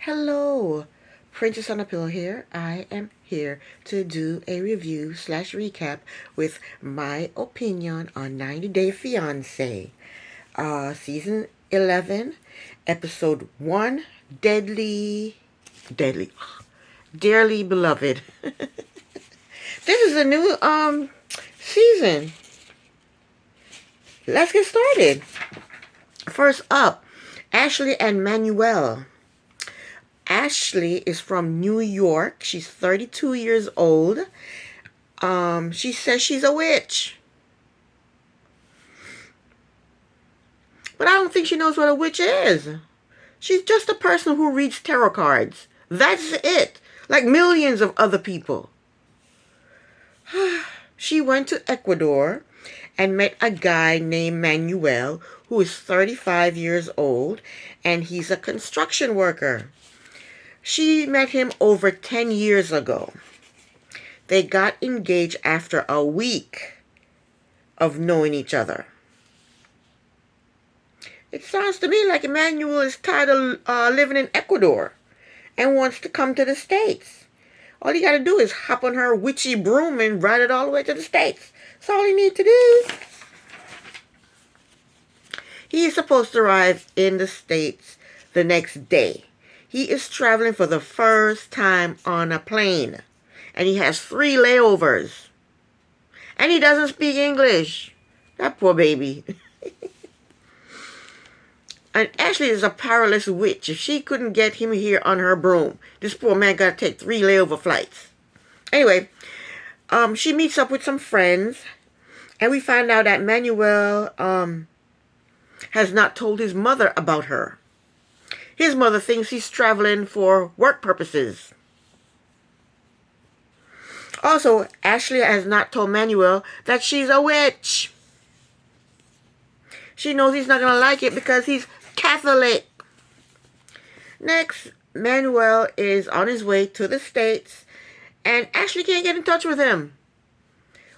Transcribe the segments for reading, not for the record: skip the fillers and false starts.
Hello, Princess on a Pillow here. I am here to do a review slash recap with my opinion on 90 Day Fiance. Season 11, episode 1, Deadly, Dearly Beloved. This is a new season. Let's get started. First up, Ashley and Manuel. Ashley is from New York. She's 32 years old. She says she's a witch. But I don't think she knows what a witch is. She's just a person who reads tarot cards. That's it. Like millions of other people. She went to Ecuador and met a guy named Manuel, who is 35 years old, and he's a construction worker. She met him over 10 years ago. They got engaged after a week of knowing each other. It sounds to me like Emmanuel is tired of living in Ecuador and wants to come to the States. All you got to do is hop on her witchy broom and ride it all the way to the States. That's all you need to do. He is supposed to arrive in the States the next day. He is traveling for the first time on a plane. And he has 3 layovers. And he doesn't speak English. That poor baby. And Ashley is a powerless witch. If she couldn't get him here on her broom, this poor man got to take 3 layover flights. Anyway, she meets up with some friends. And we find out that Manuel has not told his mother about her. His mother thinks he's traveling for work purposes. Also, Ashley has not told Manuel that she's a witch. She knows he's not going to like it because he's Catholic. Next, Manuel is on his way to the States, and Ashley can't get in touch with him.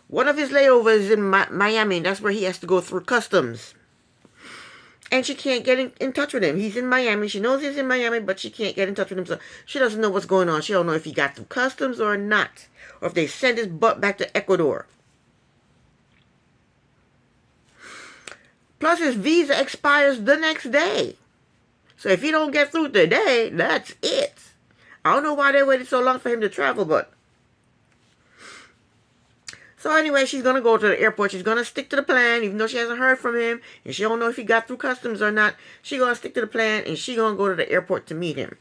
One of his layovers is in Miami, and that's where he has to go through customs. And she can't get in touch with him. He's in Miami. She knows he's in Miami, but she can't get in touch with him. So she doesn't know what's going on. She don't know if he got through customs or not. Or if they send his butt back to Ecuador. Plus his visa expires the next day. So if he don't get through today, that's it. I don't know why they waited so long for him to travel, but... So anyway, she's going to go to the airport. She's going to stick to the plan, even though she hasn't heard from him. And she don't know if he got through customs or not. She's going to stick to the plan, and she's going to go to the airport to meet him.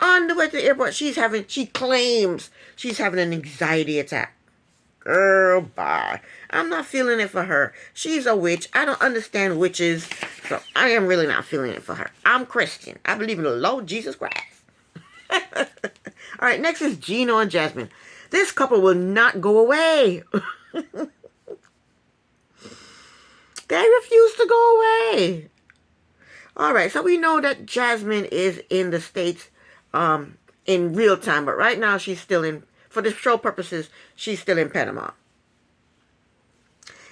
On the way to the airport, she claims she's having an anxiety attack. Girl, bye. I'm not feeling it for her. She's a witch. I don't understand witches, so I am really not feeling it for her. I'm Christian. I believe in the Lord Jesus Christ. All right, next is Gino and Jasmine. This couple will not go away. They refuse to go away. All right, so we know that Jasmine is in the States in real time, but right now she's still in, for the show purposes, she's still in Panama.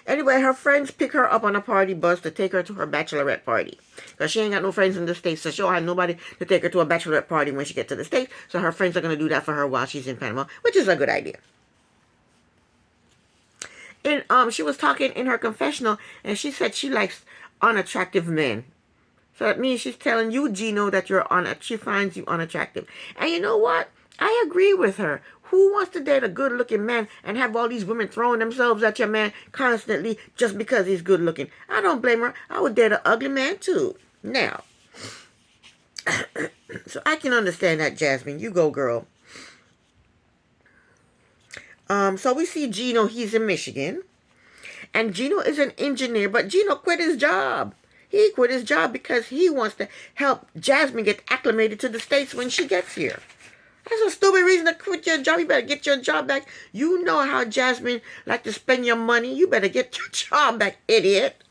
Anyway, her friends pick her up on a party bus to take her to her bachelorette party. Because she ain't got no friends in the States, so she'll have nobody to take her to a bachelorette party when she gets to the States. So her friends are going to do that for her while she's in Panama, which is a good idea. And she was talking in her confessional, and she said she likes unattractive men. So that means she's telling you, Gino, that she finds you unattractive. And you know what? I agree with her. Who wants to date a good-looking man and have all these women throwing themselves at your man constantly just because he's good-looking? I don't blame her. I would date an ugly man, too. Now, so I can understand that, Jasmine. You go, girl. So we see Gino. He's in Michigan. And Gino is an engineer, but Gino quit his job. He quit his job because he wants to help Jasmine get acclimated to the States when she gets here. That's a stupid reason to quit your job. You better get your job back. You know how Jasmine like to spend your money. You better get your job back, idiot.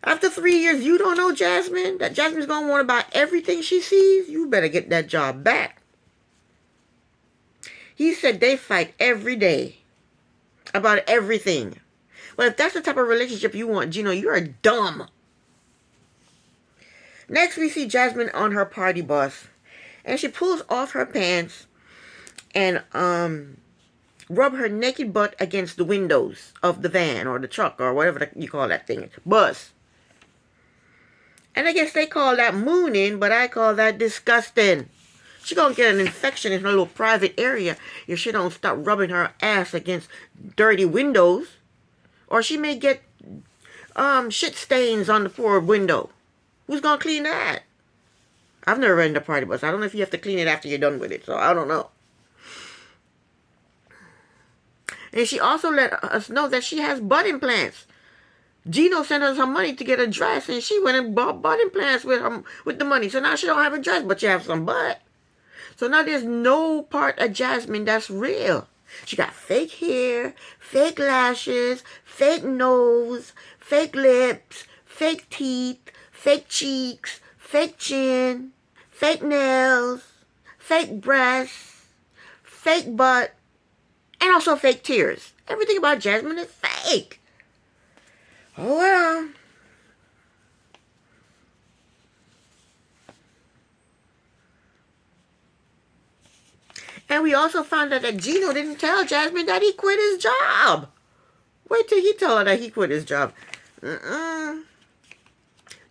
After 3 years, you don't know Jasmine? That Jasmine's going to want to buy everything she sees? You better get that job back. He said they fight every day about everything. Well, if that's the type of relationship you want, Gino, you're dumb. Next, we see Jasmine on her party bus, and she pulls off her pants and rub her naked butt against the windows of the van or the truck or whatever you call that thing, bus. And I guess they call that mooning, but I call that disgusting. She gonna get an infection in her little private area if she don't stop rubbing her ass against dirty windows. Or she may get shit stains on the poor window. Who's gonna clean that? I've never ridden a party bus. I don't know if you have to clean it after you're done with it, so I don't know. And she also let us know that she has butt implants. Gino sent her some money to get a dress, and she went and bought butt implants with the money. So now she don't have a dress, but she has some butt. So now there's no part of Jasmine that's real. She got fake hair, fake lashes, fake nose, fake lips, fake teeth, fake cheeks, fake chin, fake nails, fake breasts, fake butt, and also fake tears. Everything about Jasmine is fake. Oh well. And we also found out that Gino didn't tell Jasmine that he quit his job. Wait till he tell her that he quit his job.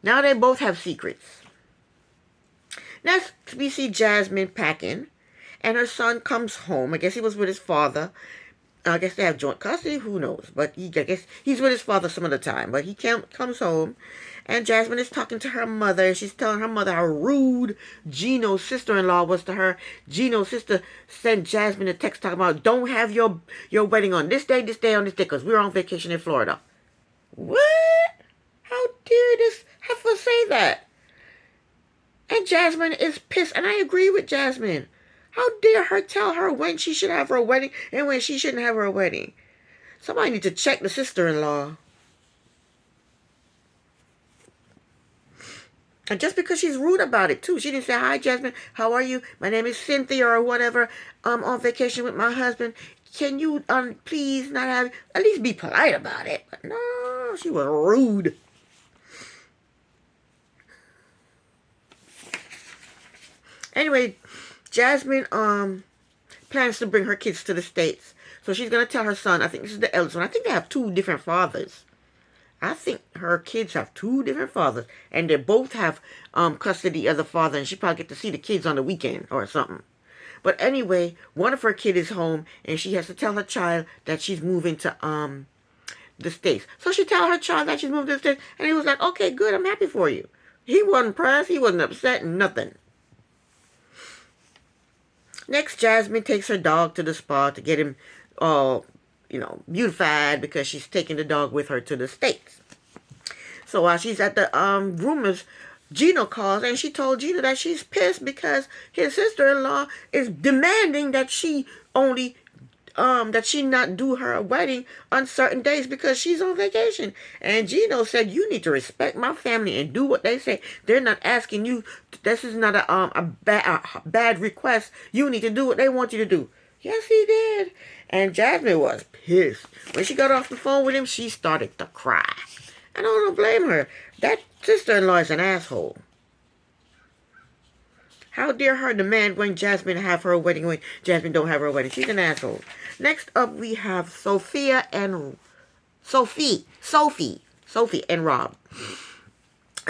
Now they both have secrets. Next, we see Jasmine packing, and her son comes home. I guess he was with his father. I guess they have joint custody. Who knows? But I guess he's with his father some of the time. But he comes home, and Jasmine is talking to her mother, and she's telling her mother how rude Gino's sister-in-law was to her. Gino's sister sent Jasmine a text talking about, don't have your wedding on this day, on this day, because we're on vacation in Florida. What? How dare this heifer say that? And Jasmine is pissed, and I agree with Jasmine. How dare her tell her when she should have her wedding and when she shouldn't have her wedding? Somebody need to check the sister-in-law. And just because she's rude about it, too. She didn't say, hi, Jasmine, how are you? My name is Cynthia or whatever. I'm on vacation with my husband. Can you please not have... At least be polite about it. But no, she was rude. Anyway, Jasmine plans to bring her kids to the States. So she's going to tell her son, I think this is the eldest one. I think they have two different fathers. I think her kids have two different fathers. And they both have custody of the father. And she probably get to see the kids on the weekend or something. But anyway, one of her kids is home. And she has to tell her child that she's moving to the States. So she tell her child that she's moving to the States. And he was like, okay, good, I'm happy for you. He wasn't pressed. He wasn't upset. Nothing. Next, Jasmine takes her dog to the spa to get him beautified because she's taking the dog with her to the States. So while she's at the roomers, Gino calls and she told Gino that she's pissed because his sister-in-law is demanding that she not do her wedding on certain days because she's on vacation. And Gino said, you need to respect my family and do what they say. They're not asking you. This is not a bad request. You need to do what they want you to do. Yes, he did. And Jasmine was pissed. When she got off the phone with him, she started to cry. And I don't blame her. That sister-in-law is an asshole. How dare her demand when Jasmine have her wedding when Jasmine don't have her wedding? She's an asshole. Next up, we have Sophie and Rob.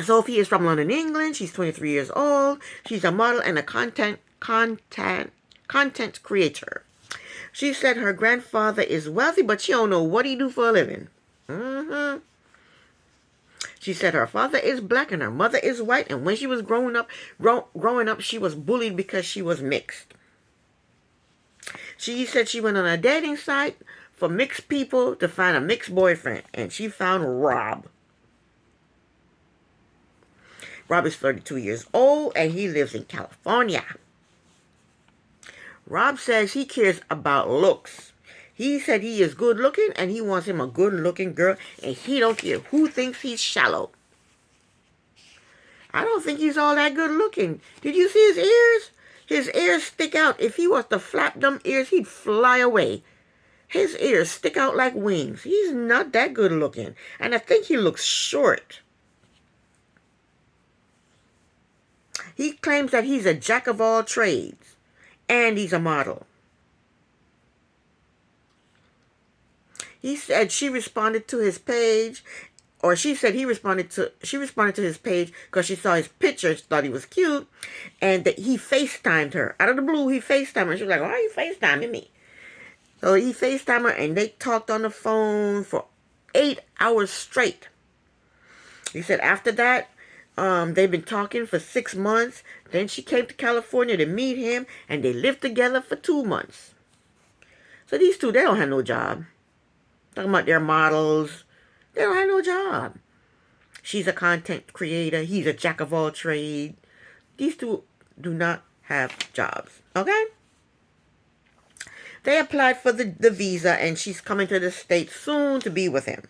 Sophie is from London, England. She's 23 years old. She's a model and a content creator. She said her grandfather is wealthy, but she don't know what he do for a living. She said her father is black and her mother is white, and when she was growing up, she was bullied because she was mixed. She said she went on a dating site for mixed people to find a mixed boyfriend, and she found Rob. Rob is 32 years old, and he lives in California. Rob says he cares about looks. He said he is good looking, and he wants him a good looking girl, and he don't care who thinks he's shallow. I don't think he's all that good looking. Did you see his ears? His ears stick out. If he was to flap them ears, he'd fly away. His ears stick out like wings. He's not that good looking. And I think he looks short. He claims that he's a jack of all trades and he's a model. He said she responded to his page, or she said he responded to his page because she saw his pictures, thought he was cute, and that he FaceTimed her. Out of the blue, he FaceTimed her. She was like, why are you FaceTiming me? So he FaceTimed her, and they talked on the phone for 8 hours straight. He said after that, they've been talking for 6 months. Then she came to California to meet him, and they lived together for 2 months. So these two, they don't have no job. Talking about their models. They don't have no job. She's a content creator. He's a jack of all trades. These two do not have jobs. Okay? They applied for the visa, and she's coming to the States soon to be with him.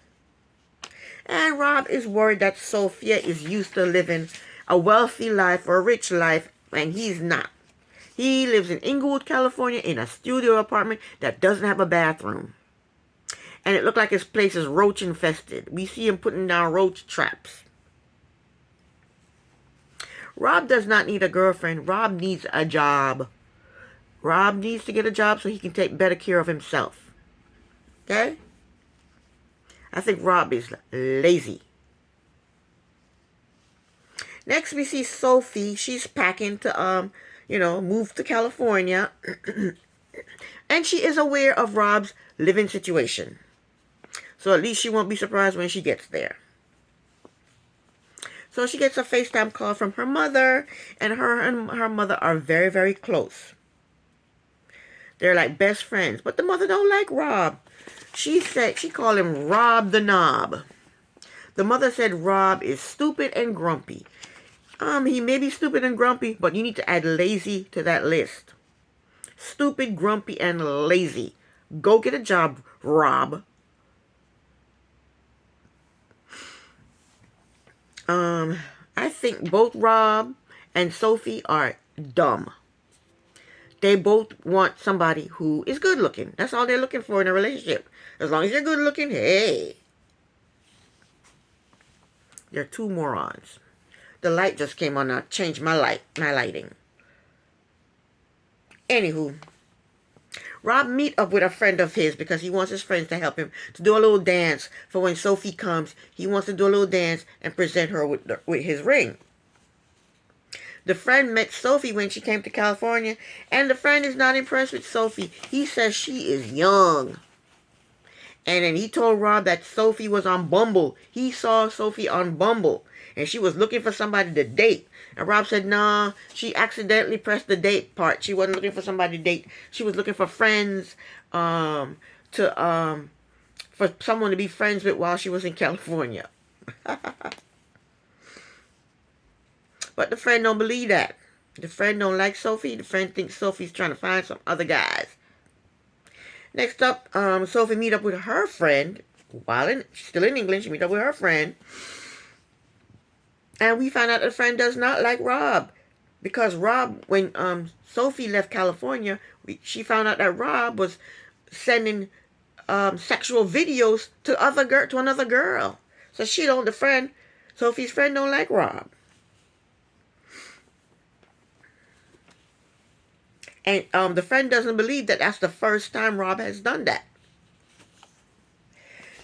And Rob is worried that Sophia is used to living a wealthy life or a rich life, and he's not. He lives in Inglewood, California, in a studio apartment that doesn't have a bathroom. And it looked like his place is roach infested. We see him putting down roach traps. Rob does not need a girlfriend. Rob needs a job. Rob needs to get a job so he can take better care of himself. Okay? I think Rob is lazy. Next we see Sophie. She's packing to, move to California. And she is aware of Rob's living situation. So at least she won't be surprised when she gets there. So she gets a FaceTime call from her mother. And her mother are very, very close. They're like best friends. But the mother don't like Rob. She called him Rob the Knob. The mother said Rob is stupid and grumpy. He may be stupid and grumpy, but you need to add lazy to that list. Stupid, grumpy, and lazy. Go get a job, Rob. I think both Rob and Sophie are dumb. They both want somebody who is good looking. That's all they're looking for in a relationship. As long as you're good looking, hey. They're two morons. The light just came on now. Changed my lighting. Anywho. Rob meet up with a friend of his because he wants his friends to help him to do a little dance for when Sophie comes. He wants to do a little dance and present her with his ring. The friend met Sophie when she came to California, and the friend is not impressed with Sophie. He says she is young. And then he told Rob that Sophie was on Bumble. He saw Sophie on Bumble, and she was looking for somebody to date. And Rob said, nah, she accidentally pressed the date part. She wasn't looking for somebody to date. She was looking for friends, for someone to be friends with while she was in California. But the friend don't believe that. The friend don't like Sophie. The friend thinks Sophie's trying to find some other guys. Next up, Sophie meet up with her friend. She's still in England, she meet up with her friend. And we find out the friend does not like Rob. Because Rob, when Sophie left California, she found out that Rob was sending sexual videos to another girl. So Sophie's friend don't like Rob. And the friend doesn't believe that that's the first time Rob has done that.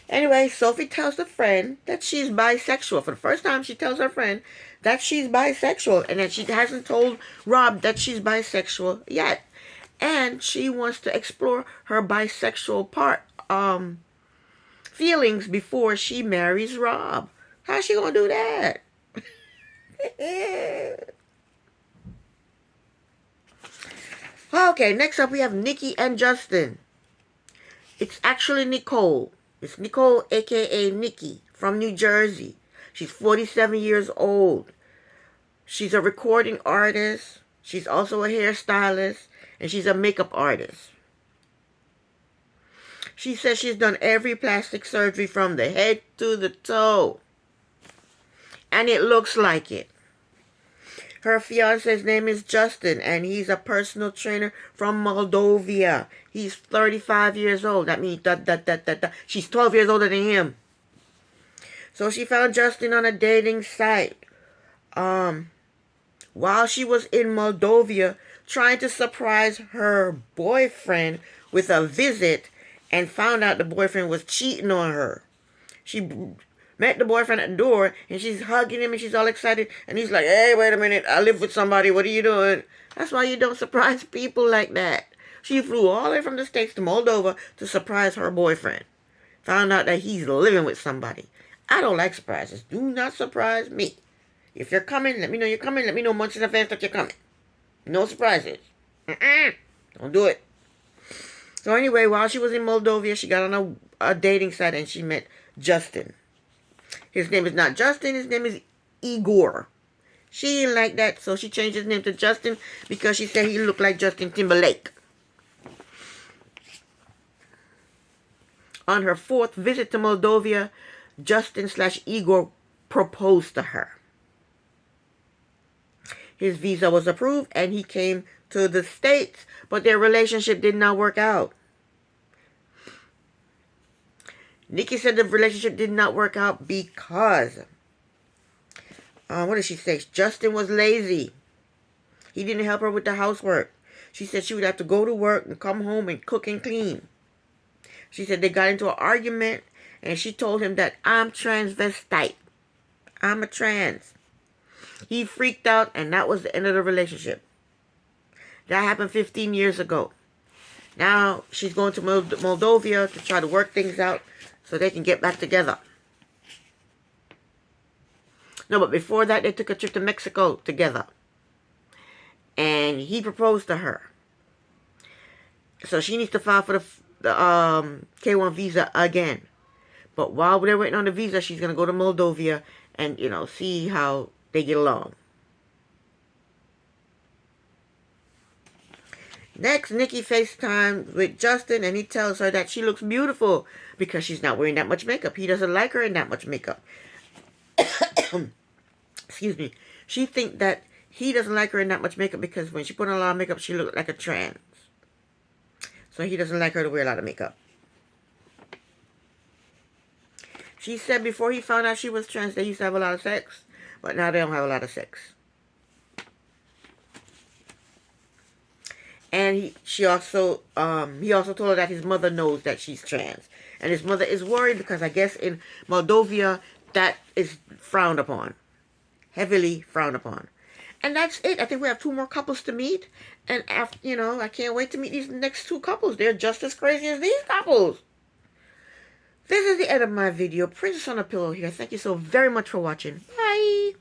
Anyway, Sophie tells the friend that she's bisexual. For the first time, she tells her friend that she's bisexual and that she hasn't told Rob that she's bisexual yet. And she wants to explore her bisexual feelings before she marries Rob. How's she gonna do that? Okay, next up we have Nikki and Justin. It's actually Nicole. It's Nicole, a.k.a. Nikki, from New Jersey. She's 47 years old. She's a recording artist. She's also a hairstylist. And she's a makeup artist. She says she's done every plastic surgery from the head to the toe. And it looks like it. Her fiance's name is Justin, and he's a personal trainer from Moldova. He's 35 years old. That means she's 12 years older than him. So she found Justin on a dating site. while she was in Moldova trying to surprise her boyfriend with a visit and found out the boyfriend was cheating on her. She met the boyfriend at the door and she's hugging him and she's all excited. And he's like, hey, wait a minute. I live with somebody. What are you doing? That's why you don't surprise people like that. She flew all the way from the States to Moldova to surprise her boyfriend. Found out that he's living with somebody. I don't like surprises. Do not surprise me. If you're coming, let me know you're coming. Let me know months in advance that you're coming. No surprises. Don't do it. So anyway, while she was in Moldova, she got on a dating site and she met Justin. His name is not Justin. His name is Igor. She didn't like that, so she changed his name to Justin because she said he looked like Justin Timberlake. On her fourth visit to Moldova, Justin/Igor proposed to her. His visa was approved and he came to the States, but their relationship did not work out. Nikki said the relationship did not work out because, what did she say? Justin was lazy. He didn't help her with the housework. She said she would have to go to work and come home and cook and clean. She said they got into an argument and she told him that I'm transvestite. I'm a trans. He freaked out and that was the end of the relationship. That happened 15 years ago. Now she's going to Moldova to try to work things out so they can get back together. No, but before that, they took a trip to Mexico together. And he proposed to her. So she needs to file for the K1 visa again. But while they're waiting on the visa, she's going to go to Moldova and, see how they get along. Next, Nikki FaceTimes with Justin and he tells her that she looks beautiful because she's not wearing that much makeup. He doesn't like her in that much makeup. Excuse me. She thinks that he doesn't like her in that much makeup because when she put on a lot of makeup, she looked like a trans. So he doesn't like her to wear a lot of makeup. She said before he found out she was trans, they used to have a lot of sex. But now they don't have a lot of sex. And he also told her that his mother knows that she's trans. And his mother is worried because I guess in Moldova that is frowned upon. Heavily frowned upon. And that's it. I think we have 2 more couples to meet. And after, I can't wait to meet these next 2 couples. They're just as crazy as these couples. This is the end of my video. Princess on a Pillow here. Thank you so very much for watching. Bye.